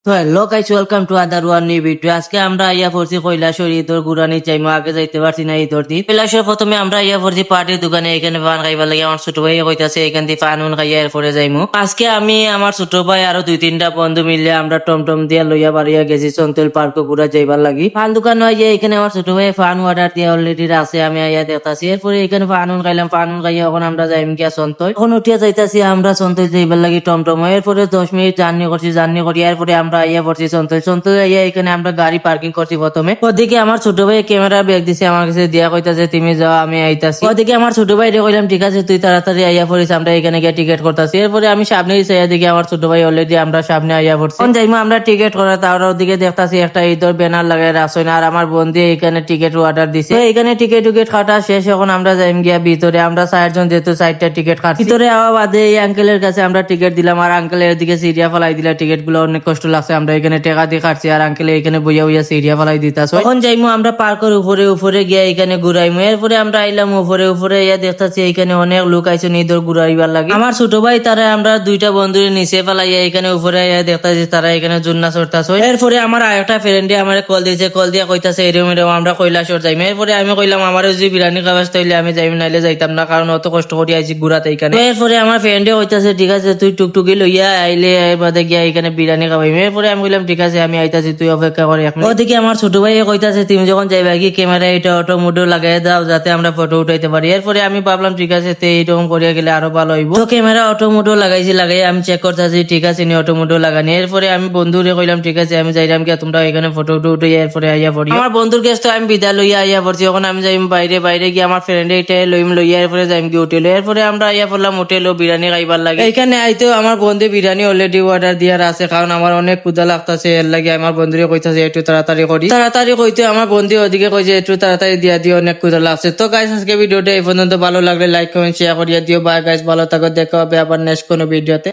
তো hello guys, welcome to other one knew video. আজকে আমরা আইয়া পড়ছি কৈলাসর ঈদর গুড়ানি চাইমো, আগে যাইতে পারছি না ঈদর দিন। কৈলাসর প্রথমে আমরা আইয়া পড়ছি পার্টির দোকানে, এখানে পান খাইবার লাগে আমার ছোট ভাই কইতাছে এখান থেকে পান খাইয়া এরপরে যাইমু। আজকে আমি আমার ছোট ভাই আরো দুই তিনটা বন্ধু মিলে আমরা টমটম দিয়া লইয়া বাড়িয়া গেছি সন্তল পার্ক ঘুরা যাইবার লাগি। পান দোকান আইয়া এখানে আমার ছোট ভাই পান অর্ডার দিয়া অলরেডি আছে, আমি আইয়া দেখতাছি। এরপরে এখানে পান খাইলাম, পান খাইয়া এখন আমরা যাইম গিয়া সন্তল। এখন উঠিয়া যাইতাছি আমরা সন্তল যাইবার লাগি টমটম। এরপরে 10 মিনিট জার্নি করছি, জার্নি করি এরপরে আমরা আইয়া পড়ছি সন্তোষ। আইয়া এখানে আমরা গাড়ি পার্কিং করছি প্রথমে। ওদিকে আমার ছোট ভাই ক্যামেরা ব্যাগ দিছে আমার কাছে, দিয়া কইতাছে তুমি যাও আমি আইতাছি। ওদিকে আমার ছোট ভাই রে কইলাম ঠিক আছে তুই তাড়াতাড়ি আইয়া পড়িস, আমরা এখানে গিয়ে টিকিট করতেছি। এরপরে আমি সামনে চাইয়া দেখি আমার ছোট ভাই অলরেডি আমরা সামনে আইয়া পড়ছি। এখন যাইমু আমরা টিকিট করা, তার ওদিকে দেখতাছি একটা ঈদের ব্যানার লাগাই রাখছেন আর আমার বন্ধু এখানে টিকিট অর্ডার দিছে। এখানে টিকিট কাটা শেষ, এখন আমরা যাইম গিয়া ভিতরে। আমরা 4 জন যেহেতু 4টা টিকিট কাটছি। ভিতরে আওয়া বাদে এই আঙ্কেলের কাছে আমরা টিকিট দিলাম আর আঙ্কেলের দিকে সিরিয়া ফেলাই দিলা। টিকিট গুলো অনেক কষ্ট লাগছে, আমরা এখানে টেকা দিয়ে কাটছি আর আঙ্কেল এখানে বইয়া বইয়া সিরিয়া ফেলাই দিতাছে। এখন যাইমু আমরা পার্কের উপরে উপরে গিয়া এখানে ঘুরাইমু। এরপরে আমরা আইলাম উপরে উপরে, ইয়া দেখতাছি এখানে অনেক লোক আইছে ঈদের ঘুরাইবার লাগে। আমার ছোট ভাই তারা আমরা দুইটা বন্ধুর নিচে ফেলাইয়া এখানে উপরে ইয়া দেখতাছি তারা এখানে জুন্না চড়তাছে। এরপরে আমার আরেকটা ফ্রেন্ডে আমার কল দিয়েছে, কল দিয়া কইতাছে এরকম এরকম আমরা কৈলাসর যাইম। এরপরে আমি কইলাম আমার যদি বিরিয়ানি খাবার তাইলে আমি যাইম, নাইলে যাইতাম না, কারণ অত কষ্ট করে আইছি ঘুরাতে এখানে। এরপরে আমার ফ্রেন্ডে কইতাছে ঠিক আছে তুই টুকটুকি লইয়া আইলে বাদে গিয়া এখানে বিরিয়ানি খাবাইম। এরপরে আমি কইলাম ঠিক আছে আমি আইতাছি, তুই অপেক্ষা করে এক মিনিট। ওদিকে আমার ছোট ভাই কইতাছে তুমি যখন যাইবা কি ক্যামেরা এটা অটো মোডে লাগাই দাও যাতে আমরা ফটো উঠাইতে পারি। এরপরে আমি ভাবলাম ঠিক আছে তে এইরকম করিয়া গেলে আরো ভালো হইব। তো ক্যামেরা অটো মোডে লাগাইছি, লাগাই আমি চেক করতেছি ঠিক আছে নি অটো মোডে লাগানি। এরপরে আমি বন্ধুরে কইলাম ঠিক আছে আমি যাইলাম কি তোমরা এখানে ফটো উঠে এরপরে আইয়া পড়ি। আমার বন্ধুর কাছ তো আমি বিদায় লইয়া আইয়া পড়ছি। এখন আমি যাইম বাইরে, বাইরে গিয়ে আমার ফ্রেন্ড এটা লইয়া এরপরে যাইম কি হোটেলে। এরপরে আমরা আইয়া পড়লাম হোটেলে বিরিয়ানি খাইবার লাগে। এখানে আইতেও আমার বন্ধু বিরিয়ানি অলরেডি অর্ডার দিয়ার আছে, কারণ আমার অনেক ক্ষুধা লাগতাছে। এর লাগে আমার বন্ধুরে কইতাছে একটু তাড়াতাড়ি করি। তাড়াতাড়ি কইতে আমার বন্ধু ওদিকে কইছে একটু তাড়াতাড়ি দিয়া দিও, অনেক ক্ষুধা লাগছে। তো গাইস আজকে ভিডিওটা এই পর্যন্ত, ভালো লাগলে লাইক কমেন্ট শেয়ার করিয়া দিও। বাই গাইস, ভালো থাকো, দেখা হবে আবার নেক্সট কোনো ভিডিওতে।